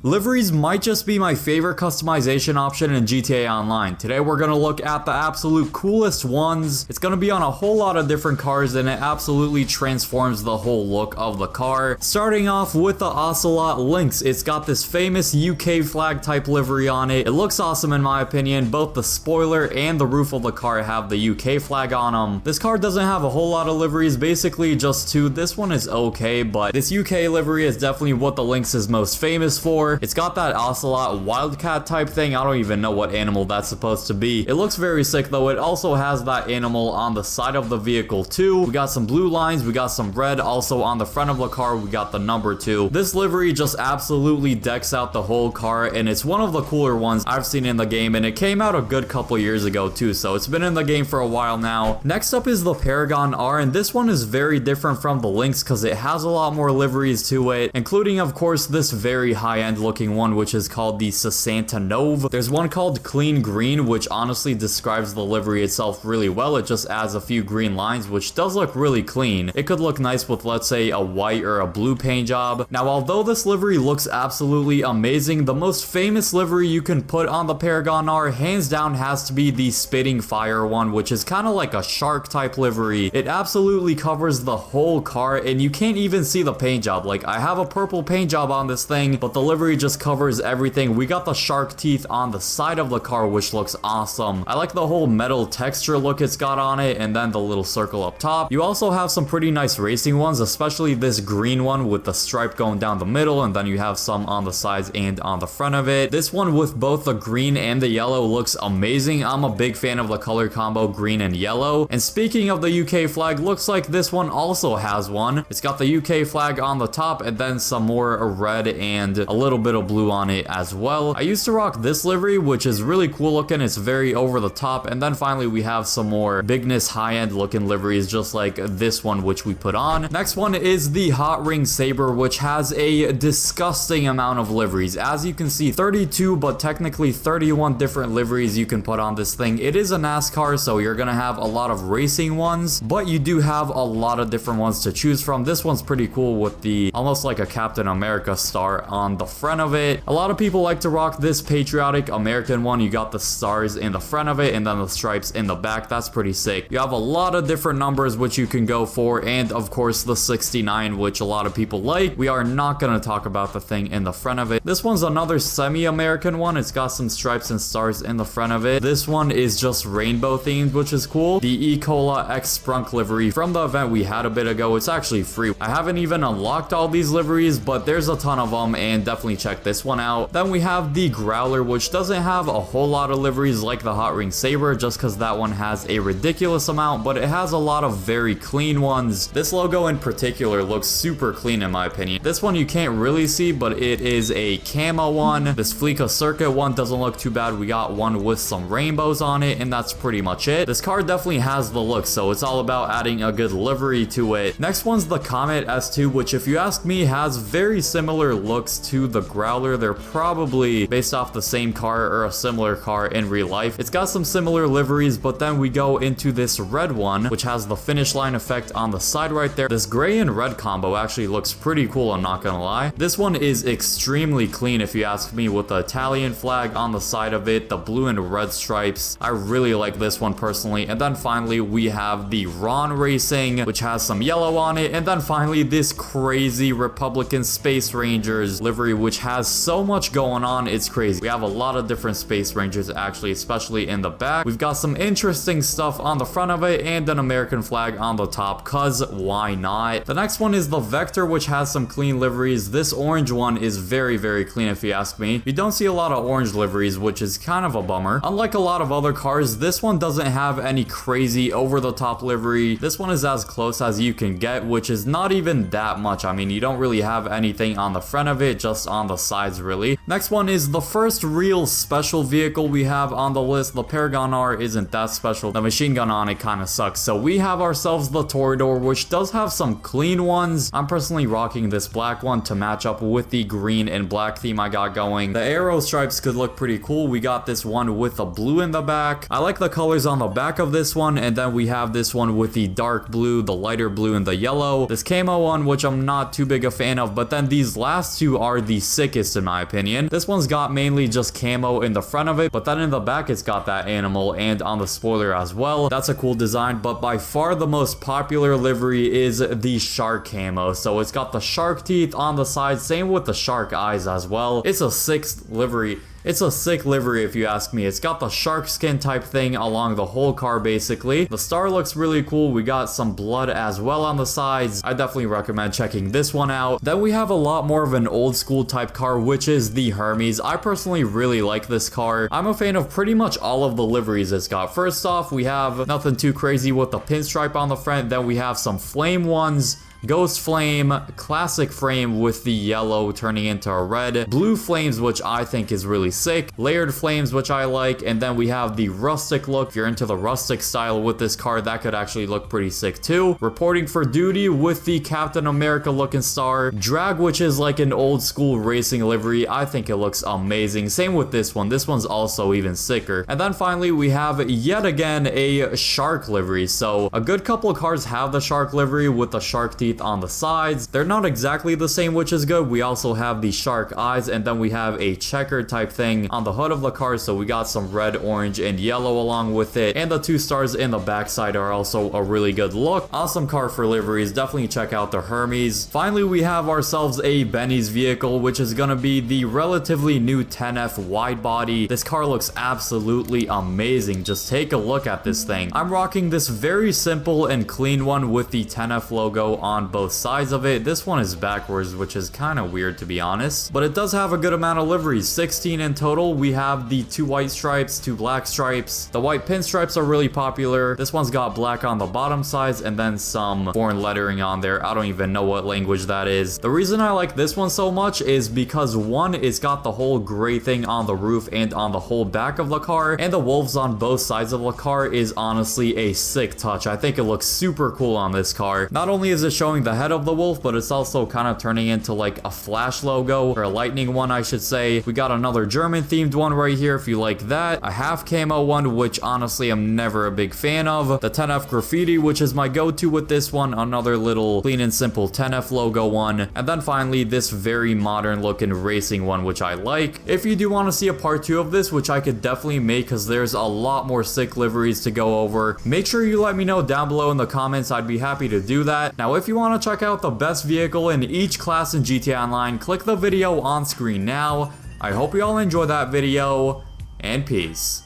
Liveries might just be my favorite customization option in GTA Online. Today we're gonna look at the absolute coolest ones. It's gonna be on a whole lot of different cars and it absolutely transforms the whole look of the car. Starting off with the Ocelot Lynx. It's got this famous UK flag type livery on it. It looks awesome in my opinion. Both the spoiler and the roof of the car have the UK flag on them. This car doesn't have a whole lot of liveries, basically just two. This one is okay, but this UK livery is definitely what the Lynx is most famous for. It's got that Ocelot Wildcat type thing. I don't even know what animal that's supposed to be. It looks very sick though. It also has that animal on the side of the vehicle too. We got some blue lines, we got some red. Also on the front of the car, we got the number 2. This livery just absolutely decks out the whole car, and it's one of the cooler ones I've seen in the game, and it came out a good couple years ago too, so it's been in the game for a while now. Next up is the Paragon R, and this one is very different from the Lynx because it has a lot more liveries to it, including of course this very high-end looking one, which is called the Sasantanove. There's one called Clean Green, which honestly describes the livery itself really well. It just adds a few green lines, which does look really clean. It could look nice with, let's say, a white or a blue paint job. Now, although this livery looks absolutely amazing, the most famous livery you can put on the Paragon R, hands down, has to be the Spitting Fire one, which is kind of like a shark type livery. It absolutely covers the whole car, and you can't even see the paint job. Like, I have a purple paint job on this thing, but the livery just covers everything. We got the shark teeth on the side of the car, which looks awesome. I like the whole metal texture look it's got on it, and then the little circle up top. You also have some pretty nice racing ones, especially this green one with the stripe going down the middle, and then you have some on the sides and on the front of it. This one with both the green and the yellow looks amazing. I'm a big fan of the color combo green and yellow. And speaking of the UK flag, looks like this one also has one. It's got the UK flag on the top and then some more red and a little bit of blue on it as well. I used to rock this livery, which is really cool looking. It's very over the top. And then finally we have some more bigness high-end looking liveries just like this one, which we put on. Next one is the Hot Ring Saber, which has a disgusting amount of liveries. As you can see, 32 but technically 31 different liveries you can put on this thing. It is a NASCAR, so you're gonna have a lot of racing ones, but you do have a lot of different ones to choose from. This one's pretty cool with the almost like a Captain America star on the front of it. A lot of people like to rock this patriotic American one. You got the stars in the front of it and then the stripes in the back. That's pretty sick. You have a lot of different numbers which you can go for, and of course the 69, which a lot of people like. We are not going to talk about the thing in the front of it. This one's another semi-American one. It's got some stripes and stars in the front of it. This one is just rainbow themed, which is cool. The E-Cola X Sprunk livery from the event we had a bit ago. It's actually free. I haven't even unlocked all these liveries, but there's a ton of them, and definitely check this one out. Then we have the Growler, which doesn't have a whole lot of liveries like the Hot Ring Saber, just because that one has a ridiculous amount, but it has a lot of very clean ones. This logo in particular looks super clean in my opinion. This one you can't really see, but it is a camo one. This Fleeca Circuit one doesn't look too bad. We got one with some rainbows on it, and that's pretty much it. This car definitely has the look, so it's all about adding a good livery to it. Next one's the Comet S2, which if you ask me has very similar looks to the Growler. They're probably based off the same car or a similar car in real life. It's got some similar liveries, but then we go into this red one, which has the finish line effect on the side right there. This gray and red combo actually looks pretty cool, I'm not gonna lie. This one is extremely clean if you ask me, with the Italian flag on the side of it, the blue and red stripes. I really like this one personally. And then finally we have the Ron Racing, which has some yellow on it. And then finally this crazy Republican Space Rangers livery, which has so much going on, it's crazy. We have a lot of different Space Rangers actually, especially in the back. We've got some interesting stuff on the front of it and an American flag on the top, cause why not? The next one is the Vector, which has some clean liveries. This orange one is very, very clean if you ask me. You don't see a lot of orange liveries, which is kind of a bummer. Unlike a lot of other cars, this one doesn't have any crazy over-the-top livery. This one is as close as you can get, which is not even that much. I mean, you don't really have anything on the front of it, just on the sides really. Next one is the first real special vehicle we have on the list. The Paragon R isn't that special. The machine gun on it kind of sucks. So we have ourselves the Toreador, which does have some clean ones. I'm personally rocking this black one to match up with the green and black theme I got going. The arrow stripes could look pretty cool. We got this one with the blue in the back. I like the colors on the back of this one, and then we have this one with the dark blue, the lighter blue, and the yellow. This camo one, which I'm not too big a fan of, but then these last two are the sickest in my opinion. This one's got mainly just camo in the front of it, but then in the back it's got that animal and on the spoiler as well. That's a cool design, but by far the most popular livery is the shark camo. So it's got the shark teeth on the side, same with the shark eyes as well. It's a sick livery. It's a sick livery if you ask me. It's got the shark skin type thing along the whole car basically. The star looks really cool. We got some blood as well on the sides. I definitely recommend checking this one out. Then we have a lot more of an old school type car, which is the Hermes. I personally really like this car. I'm a fan of pretty much all of the liveries it's got. First off, we have nothing too crazy with the pinstripe on the front. Then we have some flame ones. Ghost flame, classic frame with the yellow turning into a red, blue flames, which I think is really sick, layered flames, which I like, and then we have the rustic look. If you're into the rustic style with this car, that could actually look pretty sick too. Reporting for duty with the Captain America looking star, drag, which is like an old school racing livery. I think it looks amazing. Same with this one. This one's also even sicker. And then finally, we have yet again a shark livery. So a good couple of cars have the shark livery with the shark teeth on the sides. They're not exactly the same, which is good. We also have the shark eyes, and then we have a checker type thing on the hood of the car. So we got some red, orange, and yellow along with it, and the two stars in the backside are also a really good look. Awesome car for liveries. Definitely check out the Hermes. Finally, we have ourselves a Benny's vehicle, which is gonna be the relatively new 10F wide body. This car looks absolutely amazing. Just take a look at this thing. I'm rocking this very simple and clean one with the 10F logo on both sides of it. This one is backwards, which is kind of weird to be honest, but it does have a good amount of liveries, 16 in total. We have the 2 white stripes, 2 black stripes. The white pinstripes are really popular. This one's got black on the bottom sides and then some foreign lettering on there. I don't even know what language that is. The reason I like this one so much is because one, it's got the whole gray thing on the roof and on the whole back of the car, and the wolves on both sides of the car is honestly a sick touch. I think it looks super cool on this car. Not only is it showing the head of the wolf, but it's also kind of turning into like a flash logo, or a lightning one I should say. We got another German themed one right here if you like that. A half camo one, which honestly I'm never a big fan of. The 10F graffiti, which is my go-to with this one. Another little clean and simple 10F logo one. And then finally this very modern looking racing one, which I like. If you do want to see a part 2 of this, which I could definitely make because there's a lot more sick liveries to go over, make sure you let me know down below in the comments. I'd be happy to do that. Now if you want to check out the best vehicle in each class in GTA Online, click the video on screen now. I hope you all enjoy that video, and peace.